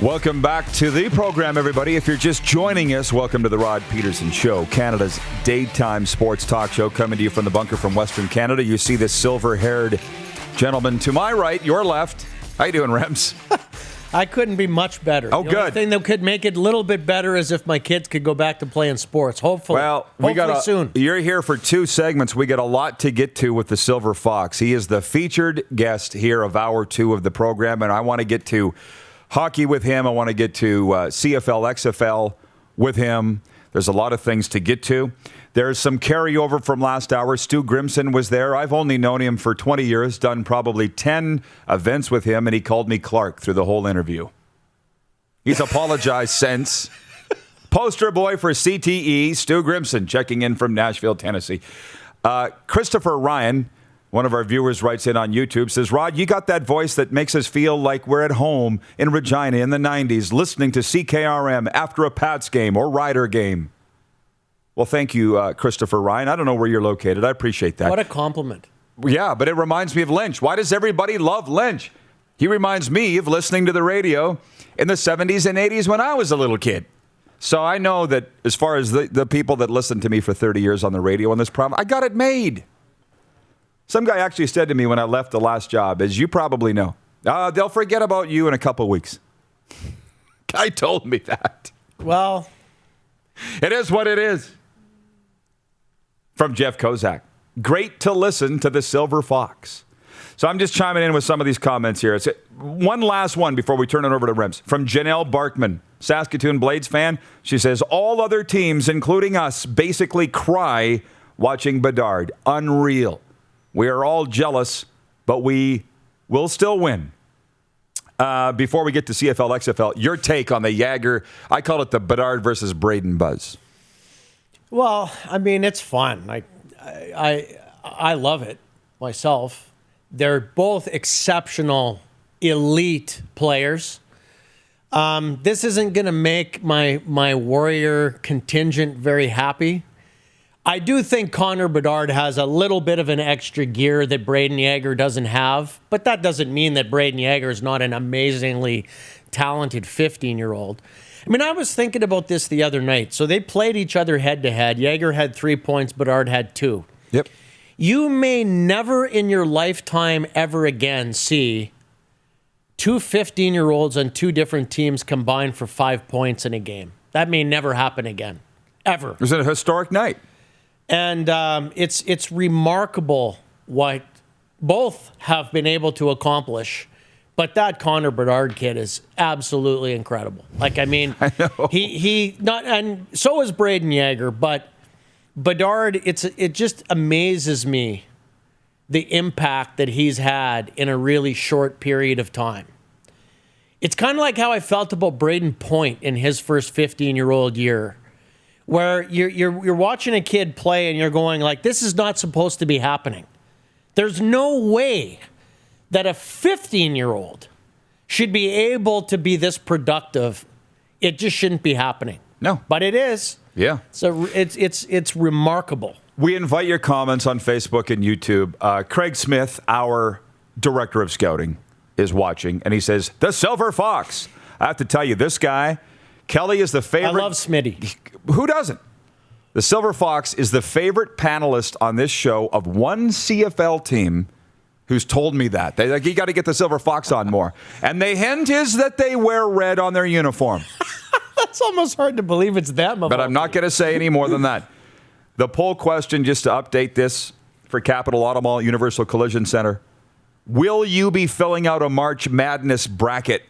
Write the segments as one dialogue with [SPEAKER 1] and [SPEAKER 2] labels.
[SPEAKER 1] Welcome back to the program, everybody. If you're just joining us, welcome to the Rod Pedersen Show, Canada's daytime sports talk show, coming to you from the bunker from Western Canada. You see this silver-haired gentleman to my right, your left. How you doing, Rems?
[SPEAKER 2] I couldn't be much better.
[SPEAKER 1] Oh,
[SPEAKER 2] the
[SPEAKER 1] good.
[SPEAKER 2] only thing that could make it a little bit better is if my kids could go back to playing sports. Hopefully.
[SPEAKER 1] Well,
[SPEAKER 2] hopefully soon.
[SPEAKER 1] You're here for two segments. We got a lot to get to with the Silver Fox. He is the featured guest here of hour two of the program, and I want to get to hockey with him. I want to get to CFL XFL with him. There's a lot of things to get to. There's some carryover from last hour. Stu Grimson was there. I've only known him for 20 years, done probably 10 events with him, and he called me Clark through the whole interview. He's apologized since. Poster boy for CTE, Stu Grimson, checking in from Nashville, Tennessee. Christopher Ryan, one of our viewers, writes in on YouTube, says, Rod, you got that voice that makes us feel like we're at home in Regina in the 90s, listening to CKRM after a Pats game or Rider game. Well, thank you, Christopher Ryan. I don't know where you're located. I appreciate that.
[SPEAKER 2] What a compliment.
[SPEAKER 1] Yeah, but it reminds me of Lynch. Why does everybody love Lynch? He reminds me of listening to the radio in the 70s and 80s when I was a little kid. So I know that as far as the people that listened to me for 30 years on the radio on this problem, I got it made. Some guy actually said to me when I left the last job, as you probably know, they'll forget about you in a couple weeks. Guy told me that.
[SPEAKER 2] Well,
[SPEAKER 1] it is what it is. From Jeff Kozak. Great to listen to the Silver Fox. So I'm just chiming in with some of these comments here. It's one last one before we turn it over to Rems. From Janelle Barkman, Saskatoon Blades fan. She says, all other teams, including us, basically cry watching Bedard. Unreal. We are all jealous, but we will still win. Before we get to CFL XFL, your take on the Jagger, I call it the Bedard versus Braden buzz.
[SPEAKER 2] Well, I mean, it's fun. I love it myself. They're both exceptional, elite players. This isn't going to make my Warrior contingent very happy. I do think Connor Bedard has a little bit of an extra gear that Braden Jagger doesn't have, but that doesn't mean that Braden Jagger is not an amazingly talented 15-year-old. I mean, I was thinking about this the other night. So they played each other head-to-head. Jagger had 3 points, Bedard had 2.
[SPEAKER 1] Yep.
[SPEAKER 2] You may never in your lifetime ever again see two 15-year-olds on two different teams combined for 5 points in a game. That may never happen again, ever.
[SPEAKER 1] It was a historic night.
[SPEAKER 2] And it's remarkable what both have been able to accomplish. But that Connor Bedard kid is absolutely incredible. Like, I mean,
[SPEAKER 1] I know.
[SPEAKER 2] he not, and so is Braden Jagger. But Bedard, it just amazes me the impact that he's had in a really short period of time. It's kind of like how I felt about Braden Point in his first 15-year-old year, where you're watching a kid play and you're going like, this is not supposed to be happening. There's no way that a 15-year-old should be able to be this productive. It just shouldn't be happening.
[SPEAKER 1] No.
[SPEAKER 2] But it is.
[SPEAKER 1] Yeah.
[SPEAKER 2] So it's remarkable.
[SPEAKER 1] We invite your comments on Facebook and YouTube. Craig Smith, our director of scouting, is watching, and he says, the Silver Fox. I have to tell you, this guy, Kelly, is the favorite.
[SPEAKER 2] I love Smitty.
[SPEAKER 1] Who doesn't? The Silver Fox is the favorite panelist on this show of one CFL team who's told me that. They're like, you got to get the Silver Fox on more. And the hint is that they wear red on their uniform.
[SPEAKER 2] That's almost hard to believe it's them.
[SPEAKER 1] But I'm not going to say any more than that. The poll question, just to update this for Capital Auto Mall Universal Collision Center. Will you be filling out a March Madness bracket?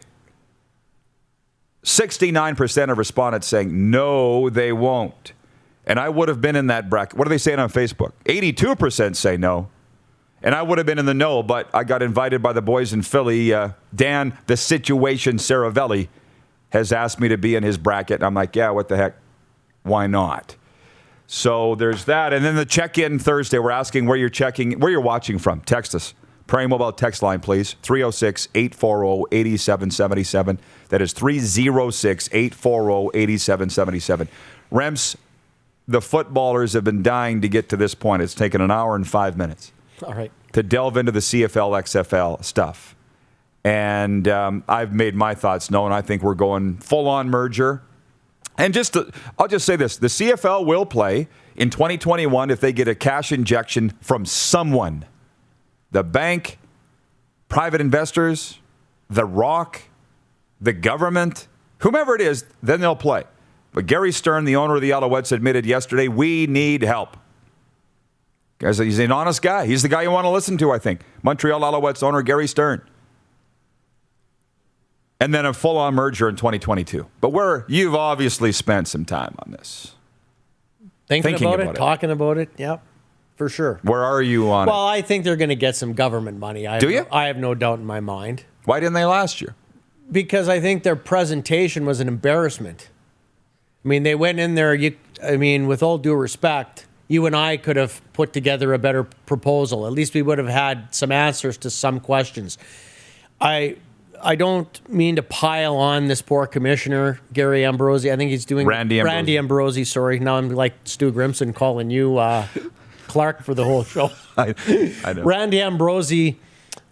[SPEAKER 1] 69% of respondents saying no, they won't. And I would have been in that bracket. What are they saying on Facebook? 82% say no. And I would have been in the no, but I got invited by the boys in Philly. Dan, the Situation Saravelli, has asked me to be in his bracket. And I'm like, yeah, what the heck? Why not? So there's that. And then the check-in Thursday, we're asking where you're watching from. Text us. Prairie Mobile text line, please. 306-840-8777. That is 306-840-8777. Rems, the footballers have been dying to get to this point. It's taken an hour and 5 minutes.
[SPEAKER 2] All right.
[SPEAKER 1] To delve into the CFL XFL stuff. And I've made my thoughts known. I think we're going full-on merger. And I'll just say this. The CFL will play in 2021 if they get a cash injection from someone. The bank, private investors, The Rock, the government, whomever it is, then they'll play. But Gary Stern, the owner of the Alouettes, admitted yesterday, we need help. Guys, he's an honest guy. He's the guy you want to listen to, I think. Montreal Alouettes owner Gary Stern. And then a full-on merger in 2022. But you've obviously spent some time on this.
[SPEAKER 2] Thinking about it, talking about it, yep, for sure.
[SPEAKER 1] Where are you on it?
[SPEAKER 2] Well, I think they're going to get some government money.
[SPEAKER 1] Do you?
[SPEAKER 2] I have no doubt in my mind.
[SPEAKER 1] Why didn't they last year?
[SPEAKER 2] Because I think their presentation was an embarrassment. I mean, they went in there, with all due respect, you and I could have put together a better proposal. At least we would have had some answers to some questions. I don't mean to pile on this poor commissioner, Gary Ambrosi. I think he's doing...
[SPEAKER 1] Randy
[SPEAKER 2] Ambrosi, sorry. Now I'm like Stu Grimson calling you Clark for the whole show.
[SPEAKER 1] I know.
[SPEAKER 2] Randy Ambrosi,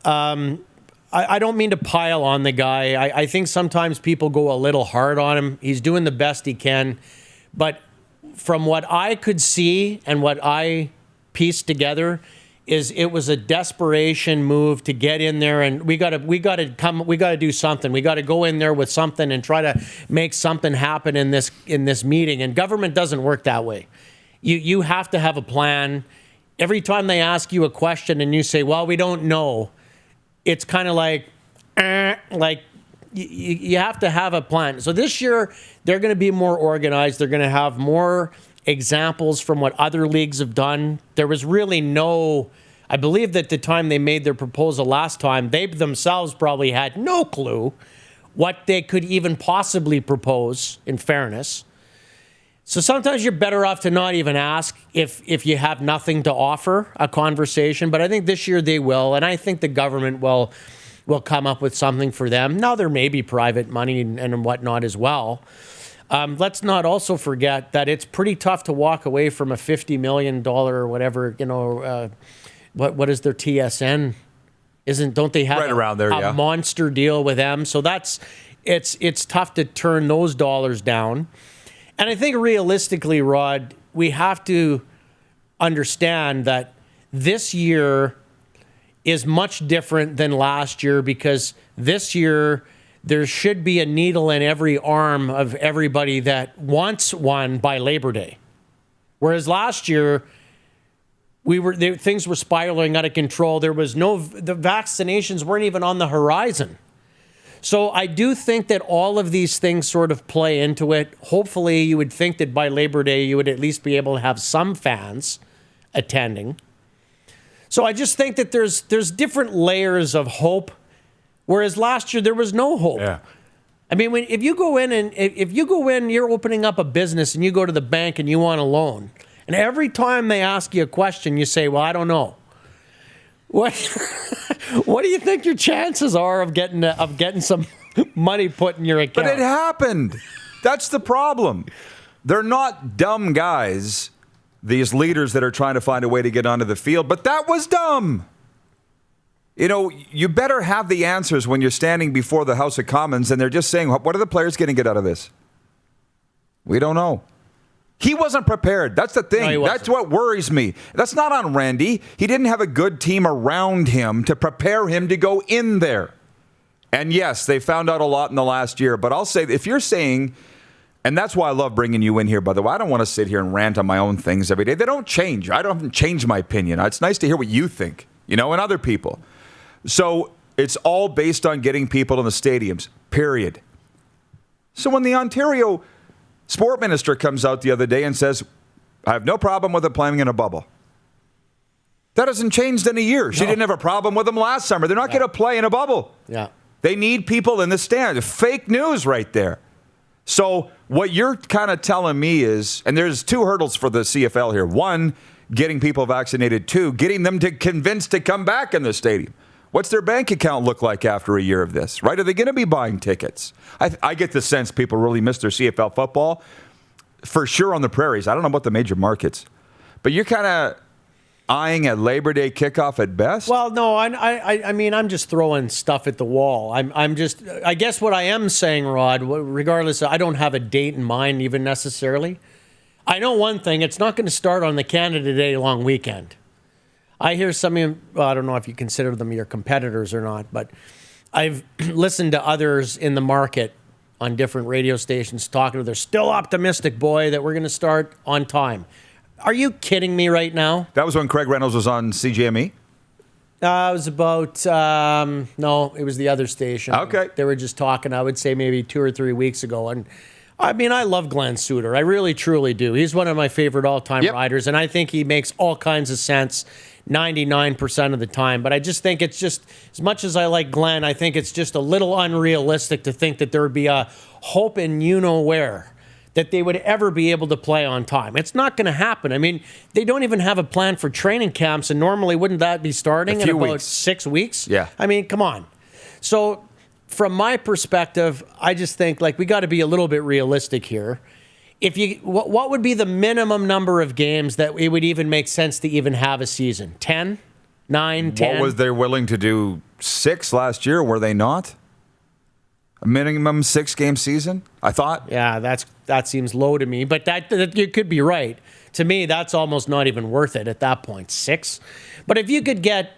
[SPEAKER 2] I don't mean to pile on the guy. I think sometimes people go a little hard on him. He's doing the best he can. But from what I could see and what I pieced together... it was a desperation move to get in there, and we got to do something. We got to go in there with something and try to make something happen in this meeting. And government doesn't work that way. You have to have a plan. Every time they ask you a question and you say, "Well, we don't know," it's kind of like you have to have a plan. So this year they're going to be more organized. They're going to have more examples from what other leagues have done. There was really I believe that the time they made their proposal last time, they themselves probably had no clue what they could even possibly propose, in fairness. So sometimes you're better off to not even ask if you have nothing to offer a conversation. But I think this year they will, and I think the government will come up with something for them. Now, there may be private money and whatnot as well. Let's not also forget that it's pretty tough to walk away from a $50 million or whatever, what is their TSN? Don't they have
[SPEAKER 1] right around there,
[SPEAKER 2] a monster deal with them? So it's tough to turn those dollars down. And I think realistically, Rod, we have to understand that this year is much different than last year, because this year there should be a needle in every arm of everybody that wants one by Labor Day. Whereas last year, things were spiraling out of control. The vaccinations weren't even on the horizon. So I do think that all of these things sort of play into it. Hopefully, you would think that by Labor Day, you would at least be able to have some fans attending. So I just think that there's different layers of hope. Whereas last year, there was no hope.
[SPEAKER 1] Yeah.
[SPEAKER 2] I mean, if you go in, you're opening up a business and you go to the bank and you want a loan. And every time they ask you a question, you say, well, I don't know. What do you think your chances are of getting some money put in your account?
[SPEAKER 1] But it happened. That's the problem. They're not dumb guys, these leaders that are trying to find a way to get onto the field, but that was dumb. You better have the answers when you're standing before the House of Commons and they're just saying, what are the players going to get out of this? We don't know. He wasn't prepared. That's the thing.
[SPEAKER 2] No,
[SPEAKER 1] that's what worries me. That's not on Randy. He didn't have a good team around him to prepare him to go in there. And yes, they found out a lot in the last year. But I'll say, if you're saying, and that's why I love bringing you in here, by the way, I don't want to sit here and rant on my own things every day. They don't change. I don't change my opinion. It's nice to hear what you think, and other people. So it's all based on getting people in the stadiums, period. So when the Ontario sport minister comes out the other day and says, I have no problem with them playing in a bubble. That hasn't changed in a year. She didn't have a problem with them last summer. They're not going to play in a bubble.
[SPEAKER 2] Yeah.
[SPEAKER 1] They need people in the stands. Fake news right there. So what you're kind of telling me is, and there's two hurdles for the CFL here. One, getting people vaccinated. Two, getting them to convinced to come back in the stadium. What's their bank account look like after a year of this, right? Are they going to be buying tickets? I get the sense people really miss their CFL football. For sure on the prairies. I don't know about the major markets. But you're kind of, eyeing a Labor Day kickoff at best?
[SPEAKER 2] Well, no, I mean, I'm just throwing stuff at the wall. I guess what I am saying, Rod, regardless, I don't have a date in mind even necessarily. I know one thing, it's not going to start on the Canada Day long weekend. I hear some of you, well, I don't know if you consider them your competitors or not, but I've listened to others in the market on different radio stations talking to, they're still optimistic, boy, that we're going to start on time. Are you kidding me right now?
[SPEAKER 1] That was when Craig Reynolds was on CGME?
[SPEAKER 2] It was about, no, it was the other station.
[SPEAKER 1] Okay.
[SPEAKER 2] They were just talking, I would say maybe 2 or 3 weeks ago. And I mean, I love Glenn Suter. I really, truly do. He's one of my favorite all-time riders, and I think he makes all kinds of sense 99% of the time. But I just think it's just, as much as I like Glenn, I think it's just a little unrealistic to think that there would be a hope in you-know-where that they would ever be able to play on time. It's not going to happen. I mean, they don't even have a plan for training camps, and normally wouldn't that be starting in about 6 weeks?
[SPEAKER 1] Yeah.
[SPEAKER 2] I mean, come on. So from my perspective, I just think, like, we got to be a little bit realistic here. If you, what would be the minimum number of games that it would even make sense to even have a season? 10? 9, 10?
[SPEAKER 1] What was they willing to do? 6 last year, were they not? A minimum 6-game season, I thought.
[SPEAKER 2] Yeah, that seems low to me, but that you could be right. To me, that's almost not even worth it at that point. 6. But if you could get,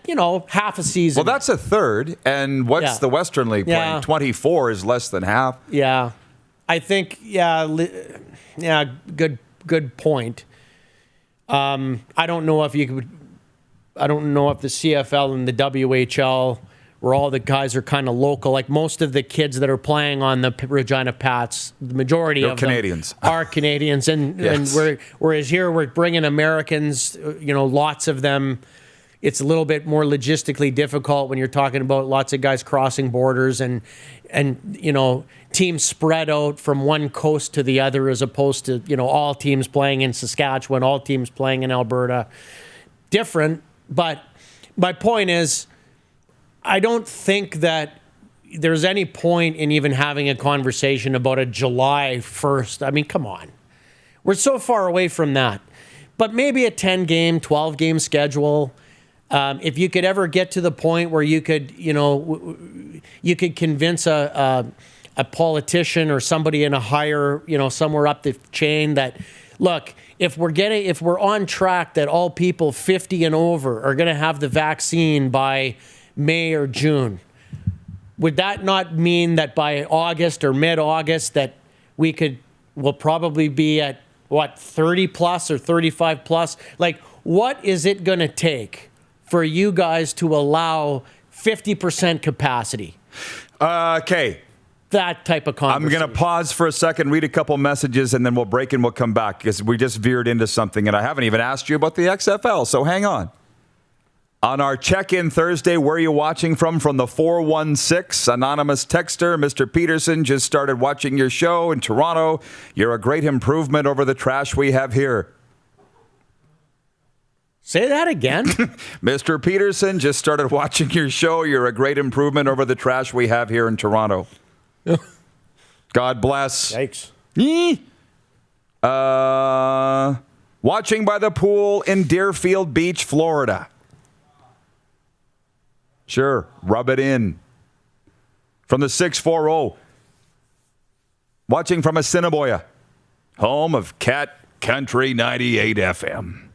[SPEAKER 2] half a season.
[SPEAKER 1] Well, that's a third. And what's the Western League playing? 24 is less than half.
[SPEAKER 2] Yeah. I think, good point. I don't know if the CFL and the WHL, where all the guys are kind of local, like most of the kids that are playing on the Regina Pats, the majority of
[SPEAKER 1] Canadians.
[SPEAKER 2] them are Canadians. And,
[SPEAKER 1] yes.
[SPEAKER 2] whereas here we're bringing Americans, lots of them. It's a little bit more logistically difficult when you're talking about lots of guys crossing borders and teams spread out from one coast to the other, as opposed to, all teams playing in Saskatchewan, all teams playing in Alberta. Different, but my point is, I don't think that there's any point in even having a conversation about a July 1st. I mean, come on. We're so far away from that. But maybe a 10-game, 12-game schedule. If you could ever get to the point where you could, you could convince a politician or somebody in a higher, somewhere up the chain that, look, if we're on track that all people 50 and over are going to have the vaccine by May or June, would that not mean that by August or mid-August that we'll probably be at, 30 plus or 35 plus? Like, what is it going to take for you guys to allow 50% capacity?
[SPEAKER 1] Okay.
[SPEAKER 2] That type of conversation.
[SPEAKER 1] I'm going to pause for a second, read a couple messages, and then we'll break and we'll come back, because we just veered into something, and I haven't even asked you about the XFL, so hang on. On our check-in Thursday, where are you watching from the 416? Anonymous texter, Mr. Pedersen, just started watching your show in Toronto. You're a great improvement over the trash we have here.
[SPEAKER 2] Say that again.
[SPEAKER 1] Mr. Pedersen, just started watching your show. You're a great improvement over the trash we have here in Toronto. God bless.
[SPEAKER 2] Thanks.
[SPEAKER 1] Watching by the pool in Deerfield Beach, Florida. Sure, rub it in. From the 640. Watching from Assiniboia, home of Cat Country 98 FM.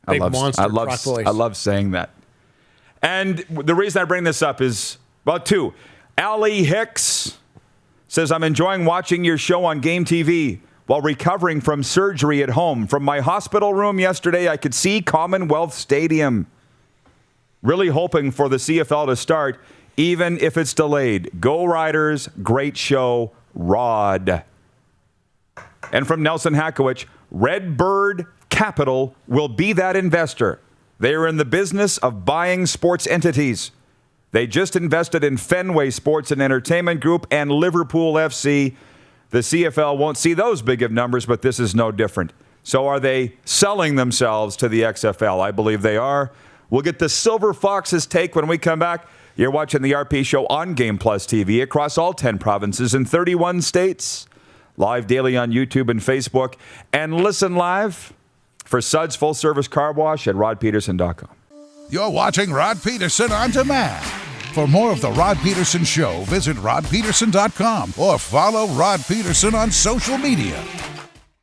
[SPEAKER 2] Big monster truck voice.
[SPEAKER 1] I love saying that. And the reason I bring this up is, well, 2. Allie Hicks says, I'm enjoying watching your show on Game TV while recovering from surgery at home. From my hospital room yesterday, I could see Commonwealth Stadium. Really hoping for the CFL to start, even if it's delayed. Go Riders, great show, Rod. And from Nelson Hakowich, Redbird Capital will be that investor. They are in the business of buying sports entities. They just invested in Fenway Sports and Entertainment Group and Liverpool FC. The CFL won't see those big of numbers, but this is no different. So are they selling themselves to the XFL? I believe they are. We'll get the Silver Fox's take when we come back. You're watching the RP Show on Game Plus TV across all 10 provinces in 31 states. Live daily on YouTube and Facebook. And listen live for Suds Full Service Car Wash at rodpedersen.com.
[SPEAKER 3] You're watching Rod Pedersen On Demand. For more of The Rod Pedersen Show, visit rodpedersen.com or follow Rod Pedersen on social media.